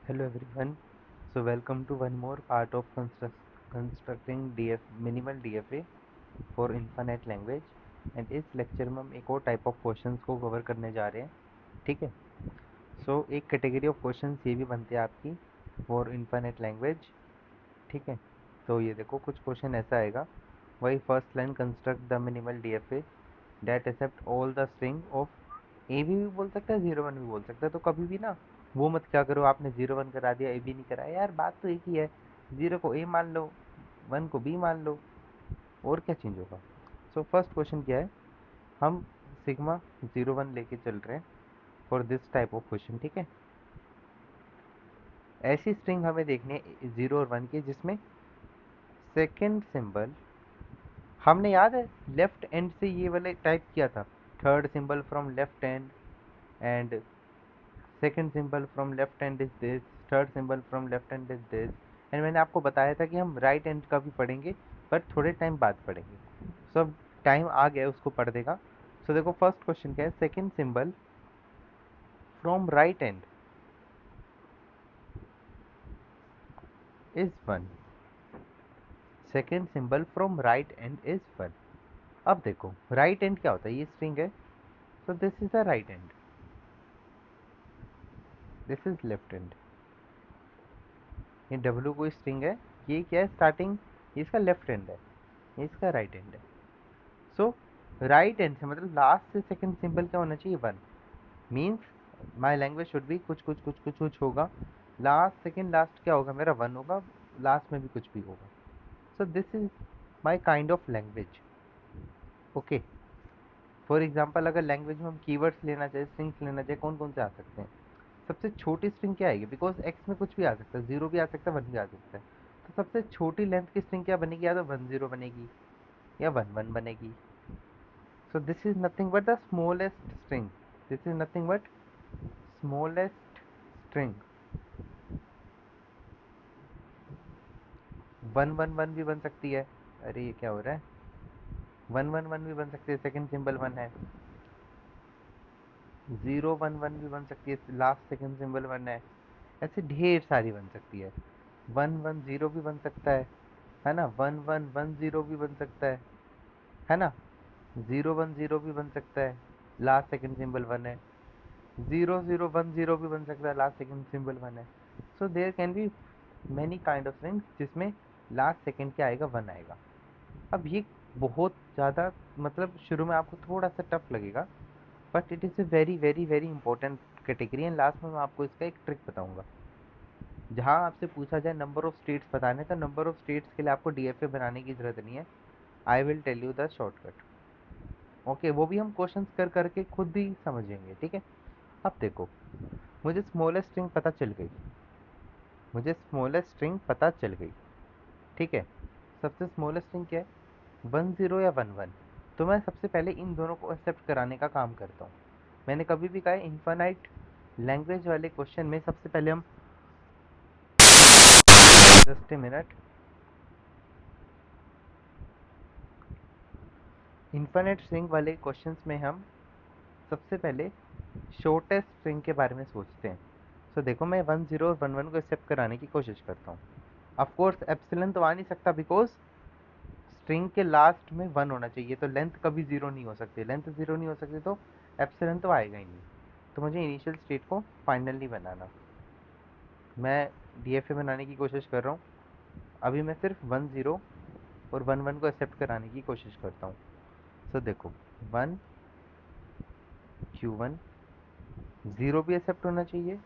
Hello everyone. So welcome to one more part of constructing minimal DFA for infinite language and इस lecture में हम एक और type of questions को cover करने जा रहे हैं. ठीक है. एक कैटेगरी ऑफ क्वेश्चंस ये भी बनते हैं आपकी फॉर इनफाइनाइट लैंग्वेज. ठीक है. तो ये देखो कुछ क्वेश्चन ऐसा आएगा. वही first line construct the minimal DFA that accept all the string of a भी बोल सकता है, 01 भी बोल सकता है. तो कभी भी ना वो मत क्या करो, आपने 01 करा दिया ए भी नहीं कराया. यार बात तो एक ही है. 0 को ए मान लो, 1 को बी मान लो, और क्या चेंज होगा. सो फर्स्ट क्वेश्चन क्या है, हम सिग्मा 01 लेके चल रहे हैं for this type of question. ठीक है. ऐसी स्ट्रिंग हमें देखनी है 0 और 1 की जिसमें सेकेंड सिंबल हमने याद है लेफ्ट एंड से ये वाले टाइप किया था. Third symbol from left and and second symbol from left hand is this, third symbol from left hand is this. And मैंने आपको बताया था कि हम राइट हैंड का भी पढ़ेंगे पर थोड़े टाइम बाद पढ़ेंगे. सो अब टाइम आ गया उसको पढ़ देगा. सो देखो फर्स्ट क्वेश्चन क्या है, second symbol from right hand is 1. Second symbol from right hand is 1. अब देखो राइट हैंड क्या होता है, ये स्ट्रिंग है. सो this is the right hand, this is left hand. ये डब्ल्यू कोई स्ट्रिंग है, ये क्या है स्टार्टिंग, ये इसका लेफ्ट हैंड है, ये इसका राइट हैंड है. सो राइट हैंड से मतलब लास्ट से सेकंड सिंबल क्या होना चाहिए, 1. मीन्स माई लैंग्वेज शुड भी कुछ कुछ कुछ कुछ कुछ होगा. लास्ट सेकंड लास्ट क्या होगा मेरा, 1 होगा. लास्ट में भी कुछ भी होगा. सो this is my kind of language. Okay. For example अगर लैंग्वेज में हम कीवर्ड्स लेना चाहे, स्ट्रिंग्स लेना चाहे, कौन कौन से आ सकते हैं. सबसे छोटी स्ट्रिंग क्या आएगी, बिकॉज एक्स में कुछ भी आ सकता है, 0 भी आ सकता है, 1 भी आ सकता है. तो सबसे छोटी लेंथ की स्ट्रिंग क्या बनेगी, या तो 10 बनेगी या 11 बनेगी. So this is nothing but the smallest string. This is nothing but smallest string. 111 भी बन सकती है. अरे ये क्या हो रहा है, 111 भी बन सकती है, सेकंड सिंबल 1 है. 011 भी बन सकती है, लास्ट सेकंड सिंबल 1 है. ऐसे ढेर सारी बन सकती है. 110 भी बन सकता है ना. 1110 भी बन सकता है ना. 010 भी बन सकता है, लास्ट सेकंड सिंबल 1 है. 0010 भी बन सकता है, लास्ट सेकंड सिंबल 1 है. So there can be many kind of strings जिसमें लास्ट सेकंड क्या आएगा, 1 आएगा. अब ये बहुत ज़्यादा मतलब शुरू में आपको थोड़ा सा टफ लगेगा, but it is a very very very important category. And last में मैं आपको इसका एक ट्रिक बताऊंगा. जहाँ आपसे पूछा जाए नंबर ऑफ स्टेट्स बताने, तो नंबर ऑफ स्टेट्स के लिए आपको DFA बनाने की ज़रूरत नहीं है. I will tell you the shortcut. Okay, वो भी हम क्वेश्चंस कर करके खुद ही समझेंगे. ठीक है. अब देखो, मुझे स्मॉलेस्ट स्ट्रिंग पता चल गई, मुझे स्मॉलेस्ट स्ट्रिंग पता चल गई. ठीक है. सबसे स्मॉलेस्ट स्ट्रिंग क्या है, 10 या 11. तो मैं सबसे पहले इन दोनों को एक्सेप्ट कराने का काम करता हूँ. मैंने कभी भी कहा है इनफाइनाइट लैंग्वेज वाले क्वेश्चन में सबसे पहले हम, just a minute, infinite string वाले क्वेश्चंस में हम सबसे पहले शॉर्टेस्ट स्ट्रिंग के बारे में सोचते हैं. सो देखो मैं 10 और 11 को एक्सेप्ट कराने की कोशिश करता हूँ. ऑफ कोर्स एप्सिलॉन तो आ नहीं सकता, बिकॉज स्ट्रिंग के लास्ट में 1 होना चाहिए, तो लेंथ कभी 0 नहीं हो सकती. लेंथ 0 नहीं हो सकती तो एप्सिलॉन तो आएगा ही नहीं. तो मुझे इनिशियल स्टेट को फाइनल नहीं बनाना. मैं DFA बनाने की कोशिश कर रहा हूँ. अभी मैं सिर्फ 10 और 11 को एक्सेप्ट कराने की कोशिश करता हूँ. सो देखो 1 Q1, 0 भी एक्सेप्ट होना चाहिए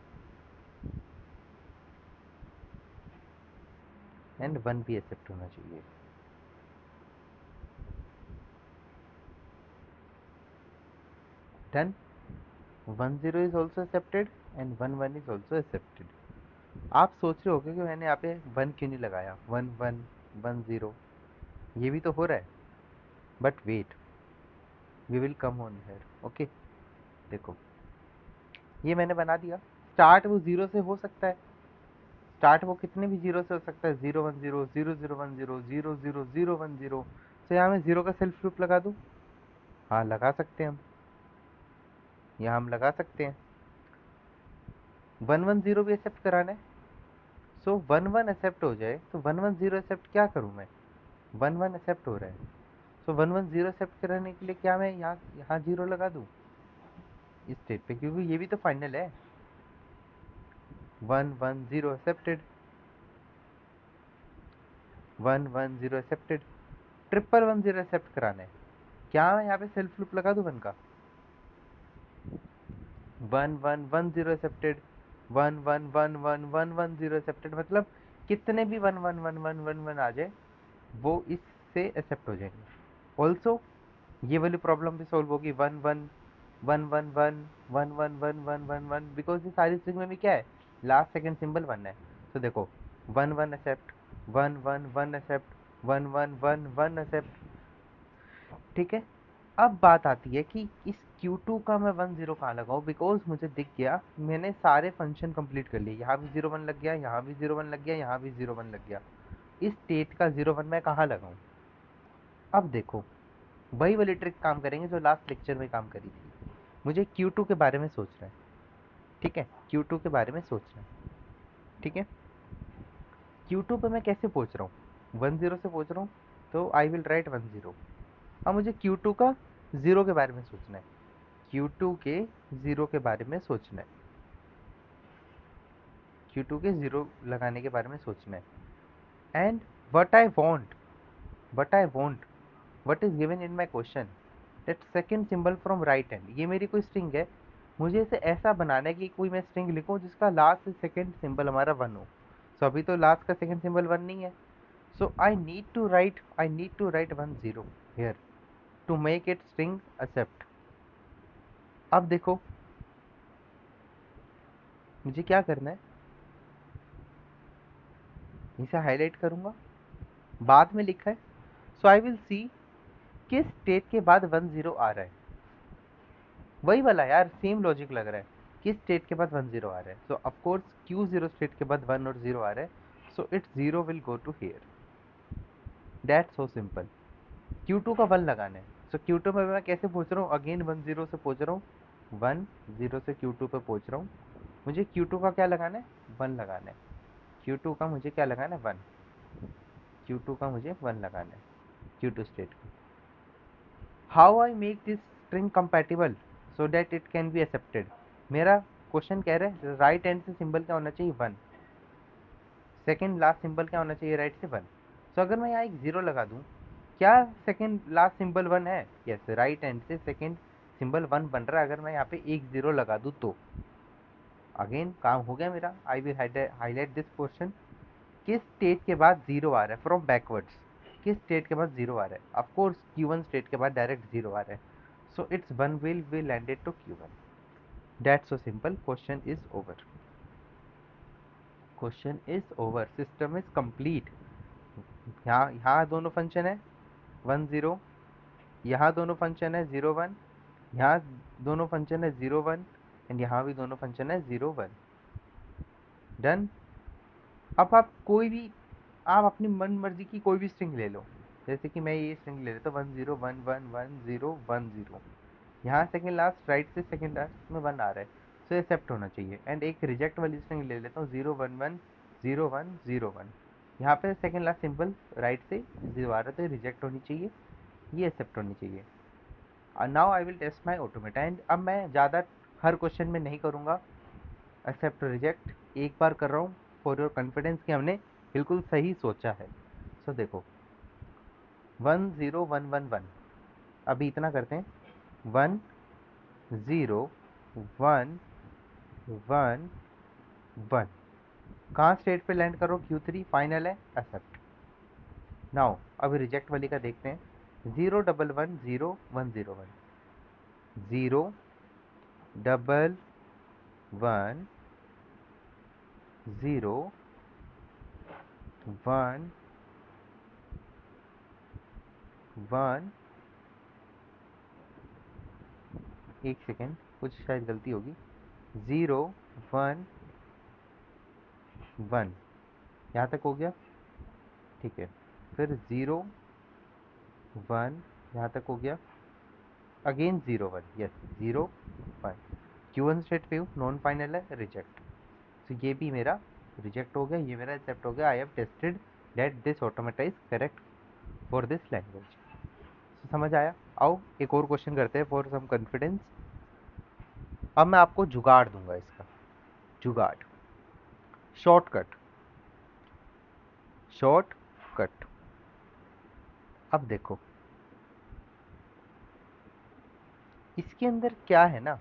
एंड 1 भी एक्सेप्ट होना चाहिए. Done. 10 is also accepted and 11 is also accepted. आप सोच रहे होगे कि मैंने यहाँ पे 1 क्यों नहीं लगाया, 1 1 1 0, ये भी तो हो रहा है. But wait, we will come on here. Okay. देखो ये मैंने बना दिया. स्टार्ट वो 0 से हो सकता है, स्टार्ट वो कितने भी 0 से हो सकता है, 0 1 0 0 0 1 0 0 0 0 1 0. तो यहाँ मैं 0 का सेल्फ लूप लगा दूँ, हाँ लगा सकते हैं हम, यहाँ हम लगा सकते हैं. 1 1 0 भी एक्सेप्ट कराना है, सो वन वन एक्सेप्ट हो जाए तो वन वन जीरो एक्सेप्ट क्या करूँ मैं? वन वन एक्सेप्ट हो रहा है, so one one zero accept कराने के लिए क्या मैं यहाँ यहाँ जीरो लगा दूँ इस स्टेट पे, क्योंकि ये भी तो फाइनल है। One one zero accepted, one one zero accepted, triple one zero accept कराना है। क्या मैं यहाँ पे सेल्फ लूप लगा दूँ वन का? One one one zero accepted, one one one one one one zero accepted, मतलब कितने भी one one one one one one आ जाए वो इससे एक्सेप्ट हो जाएंगे। ऑल्सो ये वाली प्रॉब्लम भी सॉल्व होगी, one one one one one one one one one one one, because ये सारी स्ट्रिंग में भी क्या है, लास्ट सेकंड सिंबल वन है। तो देखो one one accept, one one one accept, one one one one accept, ठीक है। अब बात आती है कि इस Q2 का मैं वन जीरो कहाँ लगाऊँ, बिकॉज मुझे दिख गया मैंने सारे फंक्शन कंप्लीट कर लिए, यहाँ भी जीरो वन लग गया, यहाँ भी जीरो वन लग गया, यहाँ भी जीरो वन लग गया। इस स्टेट का जीरो वन मैं कहाँ लगाऊँ? अब देखो वही वाली ट्रिक काम करेंगे जो लास्ट लेक्चर में काम करी थी। मुझे Q2 के बारे में सोचना है, ठीक है, Q2 के बारे में सोचना है, ठीक है। Q2 पे मैं कैसे पहुँच रहा हूँ? वन जीरो से पहुँच रहा हूँ, तो I will write one zero. अब मुझे Q2 का जीरो के बारे में सोचना है, Q2 के जीरो के बारे में सोचना है, Q2 के जीरो लगाने के बारे में सोचना है। And what I want, what I want, what is given in my question, that second symbol from right hand. ये मेरी कोई स्ट्रिंग है, मुझे इसे ऐसा बनाना है कि कोई मैं स्ट्रिंग लिखूं जिसका लास्ट से सेकेंड सिंबल हमारा वन हो। सो अभी तो लास्ट का सेकेंड सिंबल वन नहीं है, so I need to write one zero here to make it string accept. अब देखो मुझे क्या करना है, इसे हाईलाइट करूंगा, बाद में लिखा है। सो आई विल सी किस स्टेट के बाद वन जीरो आ रहा है, वही वाला यार, सेम लॉजिक लग रहा है। किस स्टेट के बाद वन जीरो आ रहा है, so of course Q zero state के बाद वन और जीरो आ रहा है, so it's zero will go to here, that's so simple. Q two का वन लगाना है, सो क्यू टू में मैं कैसे पहुंच रहा हूँ, अगेन वन जीरो से पहुंच रहा हूँ, वन जीरो से क्यू टू पे पहुंच रहा हूँ। मुझे क्यू टू का क्या लगाना है, वन लगाना है। क्यू टू का मुझे क्या लगाना है, वन। क्यू टू का मुझे वन लगाना है, क्यू टू स्टेट का। How I make this string compatible so that it can be accepted. मेरा क्वेश्चन कह रहा है राइट हैंड से सिंबल क्या होना चाहिए, वन। सेकंड लास्ट सिंबल क्या होना चाहिए, राइट से वन। सो अगर मैं यहाँ एक जीरो लगा दूँ, क्या सेकंड लास्ट सिंबल वन है? यस, राइट हैंड से सेकंड सिंबल वन बन रहा है। अगर मैं यहाँ पे एक जीरो लगा दूँ तो अगेन काम हो गया मेरा। I will highlight this question, किस स्टेट के बाद जीरो आ रहा है फ्रॉम बैकवर्ड्स, किस स्टेट के बाद जीरो आ रहा है? ऑफकोर्स Q1 स्टेट के बाद डायरेक्ट जीरो आ रहा है, so it's one will be landed to Q1। That's so simple, question is over, question is over, system is complete. यहाँ यहाँ दोनों फंक्शन है वन जीरो, यहाँ दोनों फंक्शन है जीरो वन, यहाँ दोनों फंक्शन है जीरो वन, एंड यहाँ भी दोनों फंक्शन है जीरो वन। डन। अब आप कोई भी, आप अपनी मन मर्जी की कोई भी स्ट्रिंग ले लो, जैसे कि मैं ये स्ट्रिंग ले लेता हूँ one zero one one one zero one zero. यहाँ सेकंड लास्ट राइट से सेकंड लास्ट में वन आ रहा है, सो एक्सेप्ट होना चाहिए। एंड एक रिजेक्ट वाली स्ट्रिंग ले लेता हूँ zero one one zero one zero one. यहाँ पे सेकंड लास्ट सिंपल राइट से जीरो आ रहा है, तो रिजेक्ट होनी चाहिए, ये एक्सेप्ट होनी चाहिए। Now I will test my automata, and अब मैं ज़्यादा हर क्वेश्चन में नहीं करूँगा एक्सेप्ट रिजेक्ट, एक बार कर रहा हूँ फॉर योर कॉन्फिडेंस कि हमने बिल्कुल सही सोचा है। सो देखो one zero one one one, अभी इतना करते हैं, one zero one one one, कहाँ स्टेट पे लैंड करो, Q3 फाइनल है, एक्सेप्ट। नाउ अभी रिजेक्ट वाली का देखते हैं, zero double one zero one zero one, zero double one zero one one, एक सेकेंड कुछ शायद गलती होगी, ज़ीरो वन वन, यहाँ तक हो गया, ठीक है। फिर ज़ीरो वन, यहाँ तक हो गया, again zero one, yes zero one. Q1 state पे हूँ, नॉन फाइनल है, रिजेक्ट। तो ये भी मेरा रिजेक्ट हो गया, ये मेरा एक्सेप्ट हो गया। I have tested that this automata is correct for this language. समझ आया? आओ एक और क्वेश्चन करते हैं फॉर सम कॉन्फिडेंस। अब मैं आपको जुगाड़ दूंगा इसका, जुगाड़, शॉर्टकट, शॉर्टकट। अब देखो इसके अंदर क्या है ना,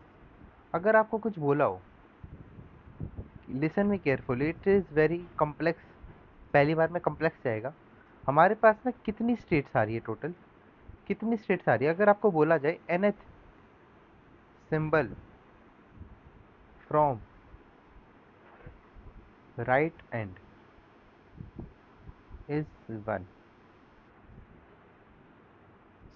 अगर आपको कुछ बोला हो, listen me carefully, it is very complex. पहली बार में कॉम्प्लेक्स जाएगा। हमारे पास ना कितनी स्टेट्स आ रही है टोटल, कितनी स्टेट्स आ रही है? अगर आपको बोला जाए nth symbol from right end is one,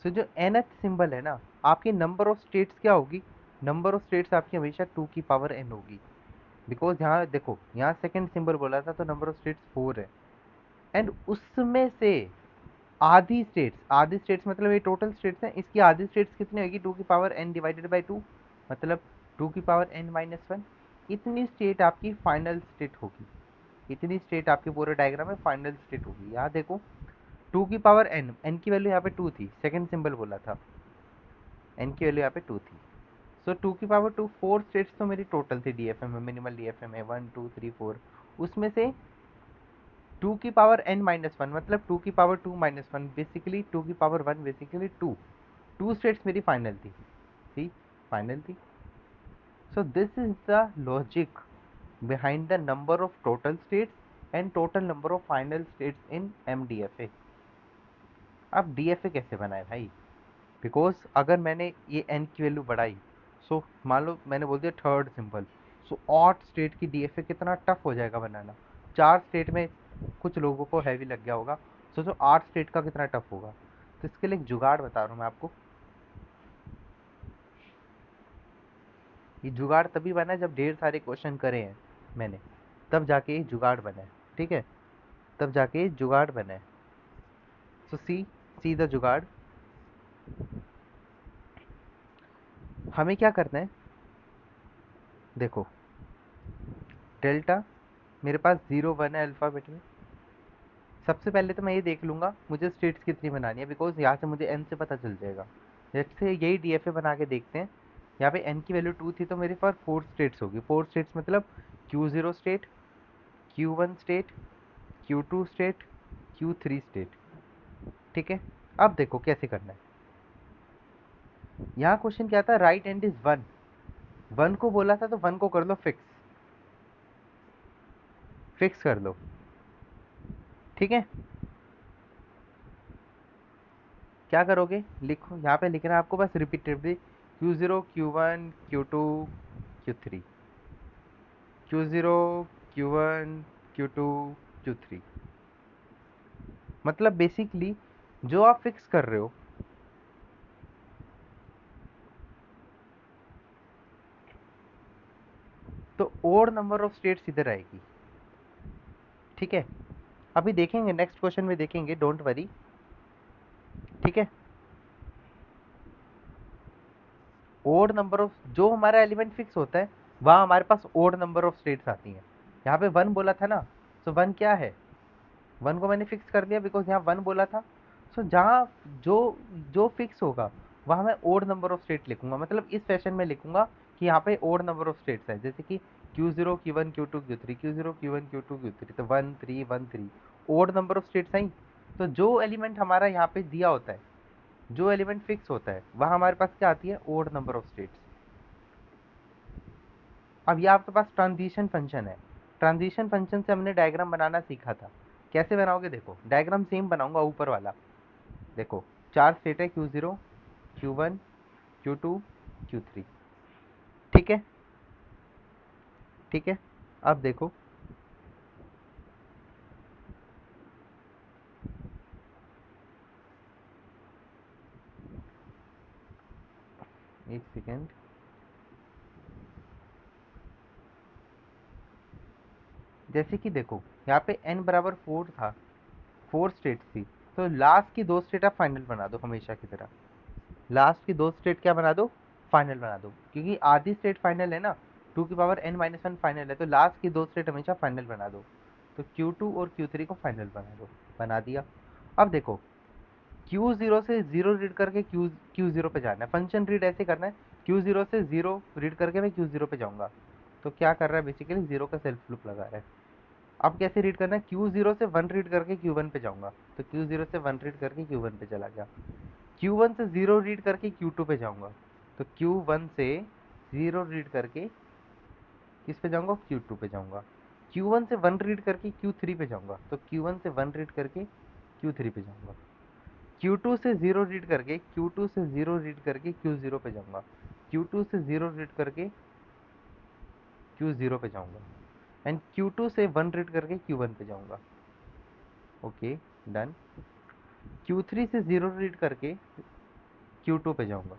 so जो nth सिंबल है ना, आपकी नंबर ऑफ स्टेट्स क्या होगी? नंबर ऑफ स्टेट्स आपकी हमेशा 2 की पावर n होगी। बिकॉज यहाँ देखो, यहाँ सेकंड सिंबल बोला था तो नंबर ऑफ स्टेट्स 4 है। एंड उसमें से आधी स्टेट्स, आधी स्टेट्स मतलब ये टोटल स्टेट्स हैं, इसकी आधी स्टेट्स कितनी होगी? 2 की पावर n डिवाइडेड बाई 2, मतलब 2 की पावर n माइनस 1। इतनी स्टेट आपकी फाइनल स्टेट होगी, इतनी स्टेट आपके पूरे डायग्राम में फाइनल स्टेट होगी। यहाँ देखो 2 की पावर n, n की वैल्यू यहाँ पे 2 थी, सेकंड सिंबल बोला था, n की वैल्यू यहाँ पे 2 थी। सो 2 की पावर 2, 4 स्टेट्स तो मेरी टोटल थी डीएफएम में, मिनिमल डीएफएम है 1 2 3 4। उसमें से 2 की पावर n माइनस 1 मतलब 2 की पावर 2 माइनस 1, बेसिकली 2 की पावर 1 बेसिकली 2। 2 स्टेट्स मेरी फाइनल थी फाइनल थी। सो this is the logic behind the number of total states and total number of final states in MDFA। अब DFA कैसे बनाए भाई? बिकॉज अगर मैंने ये n की वैल्यू बढ़ाई, सो मान लो मैंने बोल दिया थर्ड सिंपल, सो 8 स्टेट की DFA कितना टफ हो जाएगा बनाना। 4 स्टेट में कुछ लोगों को हैवी लग गया होगा, सोचो 8 स्टेट का कितना टफ होगा। तो इसके लिए एक जुगाड़ बता रहा हूँ मैं आपको। ये जुगाड़ तभी बना है जब ढेर सारे क्वेश्चन करे हैं मैंने, तब जाके ये जुगाड़ बना है, ठीक है? तब जाके जुगाड़ बना है। सो सी द जुगाड़। हमें क्या करना है, देखो डेल्टा मेरे पास 0 1 है अल्फ़ाबेट में। सबसे पहले तो मैं ये देख लूँगा मुझे स्टेट्स कितनी बनानी है, बिकॉज यहाँ से मुझे एन से पता चल जाएगा। जैसे यही डीएफए बना के देखते हैं। यहाँ पे एन की वैल्यू 2 थी तो मेरे पास 4 स्टेट्स होगी। 4 स्टेट्स मतलब Q0 state, Q1 state, Q2 state, Q3 state, ठीक है? अब देखो कैसे करना है। यहाँ क्वेश्चन क्या था? राइट एंड इज 1, 1 को बोला था तो 1 को कर लो फिक्स, फिक्स कर लो, ठीक है? क्या करोगे? लिखो, यहाँ पे लिखना है आपको बस repeatedly Q0 Q1 Q2 Q3, Q0 Q1 Q2 Q3। मतलब बेसिकली जो आप फिक्स कर रहे हो, तो ओड नंबर ऑफ स्टेट्स इधर आएगी, ठीक है? अभी देखेंगे नेक्स्ट क्वेश्चन में देखेंगे, डोंट वरी, ठीक है? ओड नंबर ऑफ, जो हमारा एलिमेंट फिक्स होता है वहाँ हमारे पास ओड नंबर ऑफ स्टेट्स आती हैं। यहाँ पे 1 बोला था ना, तो 1 क्या है? 1 को मैंने फिक्स कर दिया बिकॉज यहाँ 1 बोला था। सो जहाँ जो जो फिक्स होगा वहाँ मैं ओड नंबर ऑफ स्टेट लिखूंगा, मतलब इस फैशन में लिखूंगा कि यहाँ पे ओड नंबर ऑफ स्टेट्स है, जैसे कि Q0 Q1 Q2 Q3, Q0 Q1 Q2 Q3, तो 1 3 1 3 ओड नंबर ऑफ स्टेट्स आई। तो जो एलिमेंट हमारा यहाँ पे दिया होता है, जो एलिमेंट फिक्स होता है, वहाँ हमारे पास क्या आती है? Odd number of states. अब ये आपके पास ट्रांजिशन फंक्शन है। ट्रांजिशन फंक्शन से हमने डायग्राम बनाना सीखा था। कैसे बनाओगे? देखो डायग्राम सेम बनाऊंगा ऊपर वाला। देखो 4 स्टेट है, Q0 Q1 Q2 Q3, ठीक है? ठीक है, अब देखो एक सेकेंड। जैसे कि देखो यहाँ पे n बराबर 4 था, 4 स्टेट थी, तो लास्ट की 2 स्टेट आप फाइनल बना दो हमेशा की तरह। लास्ट की 2 स्टेट क्या बना दो? फाइनल बना दो, क्योंकि आधी स्टेट फाइनल है ना, टू की power n minus one final है, तो लास्ट की दो स्टेट हमेशा फाइनल बना दो। तो Q2 और Q3 को फाइनल बना दो, बना दिया। अब देखो Q0 से जीरो रीड करके Q0 पे जाना है, फंक्शन रीड ऐसे करना है, Q0 से जीरो रीड करके मैं Q0 पे जाऊंगा। तो क्या कर रहा है बेसिकली, जीरो का सेल्फ लूप लगा रहा है। अब कैसे रीड करना है, Q0 से वन रीड करके Q1 पे जाऊंगा, तो Q0 से वन रीड करके Q1 पे चला गया। Q1 से जीरो रीड करके Q2 पे जाऊंगा, तो Q1 से जीरो रीड करके किस पे जाऊंगा, Q2 पे जाऊंगा। Q1 से वन रीड करके Q3 पे जाऊंगा, तो Q1 से वन रीड करके Q3 पे जाऊंगा। Q2 से जीरो रीड करके Q2 से जीरो रीड करके Q0 पे जाऊंगा। Q2 से जीरो रीड करके Q0 पे जाऊंगा, एंड Q2 से वन रीड करके Q1 पे जाऊंगा। Okay, done. Q3 से जीरो रीड करके Q2 पे जाऊंगा।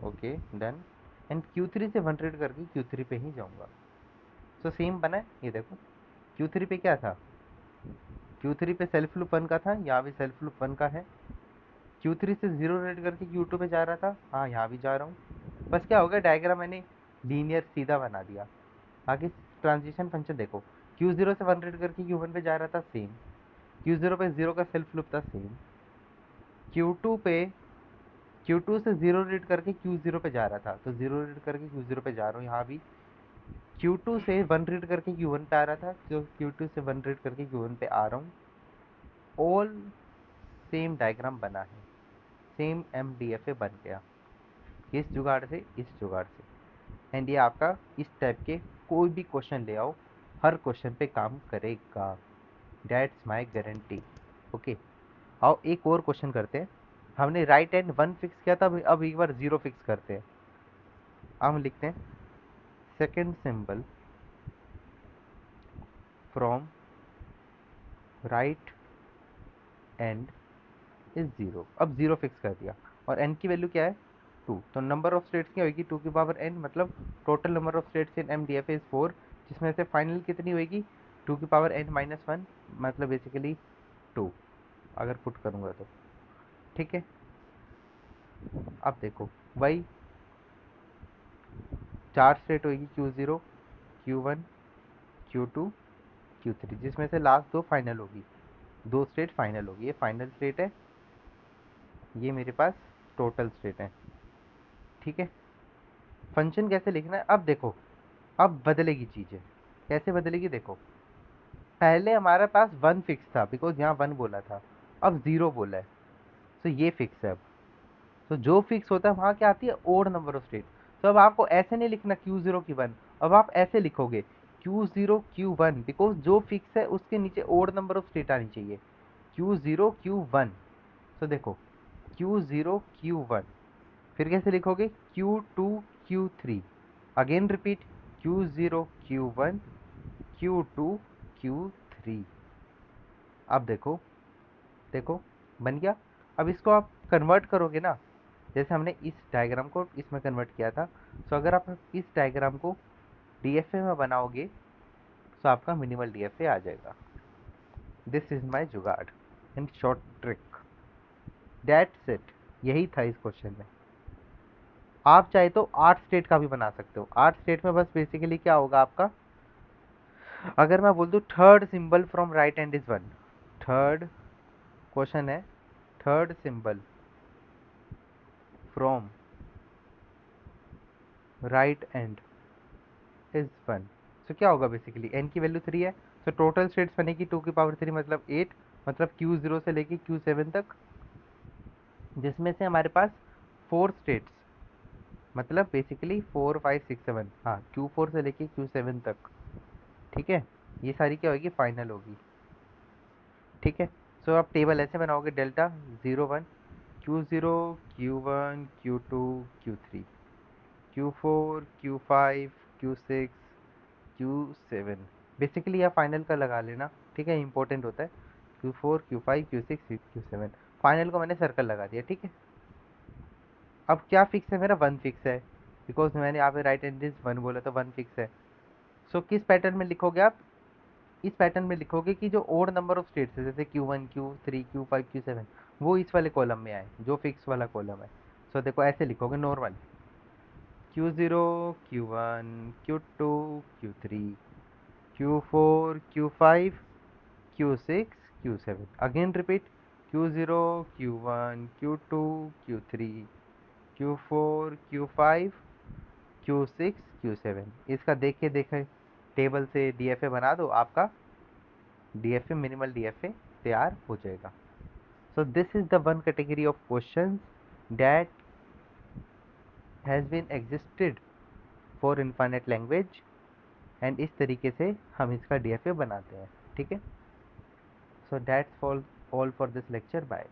Okay, done. एंड Q3 से वन रीड करके Q3 पे ही जाऊंगा। सो सेम बना है, ये देखो Q3 पे क्या था, Q3 पे सेल्फ लूप वन का था, यहाँ भी सेल्फ लूप वन का है। Q3 से जीरो रीड करके Q2 पे जा रहा था, हाँ यहाँ भी जा रहा हूँ। बस क्या हो गया, डायग्राम मैंने लीनियर सीधा बना दिया। आगे ट्रांजिशन फंक्शन देखो, Q0 से वन रीड करके Q1 पे जा रहा था, सेम। Q0 पे जीरो का सेल्फ लूप था, सेम। Q2 पे Q2 से जीरो रीड करके Q0 पे जा रहा था, तो जीरो रीड करके Q0 पे जा रहा हूँ यहाँ भी। Q2 से वन रीड करके Q1 पे आ रहा था, तो Q2 से वन रीड करके Q1 पे आ रहा हूँ। ऑल सेम डायग्राम बना है, सेम MDFA बन गया, किस जुगाड़ से, इस जुगाड़ से। एंड ये आपका इस टाइप के कोई भी क्वेश्चन ले आओ, हर क्वेश्चन पे काम करेगा, दैट्स माय गारंटी। ओके, आओ एक और क्वेश्चन करते हैं। हमने राइट हैंड वन फिक्स किया था, अब एक बार जीरो फिक्स करते हैं। अब हम लिखते हैं second symbol from right end is zero. अब जीरो फिक्स कर दिया, और एन की वैल्यू क्या है, टू। तो नंबर ऑफ स्टेट्स क्या होगी, टू की पावर एन, मतलब total number of states in MDFA is four, जिसमें से फाइनल कितनी होगी, टू की पावर एन माइनस वन, मतलब बेसिकली टू, अगर पुट करूँगा तो। ठीक है, अब देखो वही चार स्टेट होगी, Q0, Q1, Q2, Q3, जिसमें से लास्ट दो फाइनल होगी, दो स्टेट फाइनल होगी। ये फाइनल स्टेट है, ये मेरे पास टोटल स्टेट है। ठीक है, फंक्शन कैसे लिखना है, अब देखो अब बदलेगी चीज़ें। कैसे बदलेगी देखो, पहले हमारे पास वन फिक्स था, बिकॉज यहाँ वन बोला था, अब जीरो बोला है, तो ये फिक्स है अब। तो जो फिक्स होता है वहाँ क्या आती है, ओड नंबर ऑफ स्टेट। तो अब आपको ऐसे नहीं लिखना Q0 की वन, अब आप ऐसे लिखोगे Q0 Q1, बिकॉज जो फिक्स है उसके नीचे ओड नंबर ऑफ स्टेट आनी चाहिए, Q0 Q1। तो देखो Q0 Q1, फिर कैसे लिखोगे, Q2 Q3, again repeat, Q0 Q1 Q2 Q3। अब देखो, देखो बन गया। अब इसको आप कन्वर्ट करोगे ना, जैसे हमने इस डायग्राम को इसमें कन्वर्ट किया था, तो अगर आप इस डायग्राम को DFA में बनाओगे, तो आपका मिनिमल DFA आ जाएगा। दिस इज माई जुगाड़ in short trick, that's it. यही था इस क्वेश्चन में। आप चाहे तो आठ स्टेट का भी बना सकते हो। आठ स्टेट में बस बेसिकली क्या होगा आपका, अगर मैं बोल दूँ third symbol from right hand is one, third question है, third symbol from right end is one. तो क्या होगा बेसिकली, एन की वैल्यू थ्री है, तो टोटल स्टेट्स बनेगी टू की पावर थ्री, मतलब एट, मतलब Q0 से लेके Q7 तक, जिसमें से हमारे पास फोर स्टेट्स, मतलब basically four five six seven, हाँ Q4 से लेके Q7 तक। ठीक है, ये सारी क्या होगी, फाइनल होगी। ठीक है, सो आप टेबल ऐसे बनाओगे, delta zero one, Q0 Q1 Q2 Q3, Q4 Q5 Q6 Q7। Basically यह फाइनल का लगा लेना, ठीक है, इंपॉर्टेंट होता है। Q4 Q5 Q6 Q7, final को मैंने सर्कल लगा दिया। ठीक है, अब क्या फिक्स है, मेरा वन फिक्स है, बिकॉज मैंने यहाँ पे राइट एंड वन बोला, तो वन फिक्स है। सो किस पैटर्न में लिखोगे आप, इस पैटर्न में लिखोगे कि जो ओड नंबर ऑफ स्टेट्स है, जैसे Q1 Q3 Q5 Q7, वो इस वाले कॉलम में आए, जो फिक्स वाला कॉलम है। सो देखो ऐसे लिखोगे normal, Q0, Q1, Q2, Q3, Q4, Q5, Q6, Q7. Again repeat. Q0, Q1, Q2, Q3, Q4, Q5, Q6, Q7। इसका देखे देखे टेबल से डीएफए बना दो, आपका डीएफए मिनिमल डीएफए तैयार हो जाएगा। So this is the one category of questions that has been existed for infinite language, and इस तरीके से हम इसका डीएफए बनाते हैं। ठीक है, so that's all for this lecture. Bye.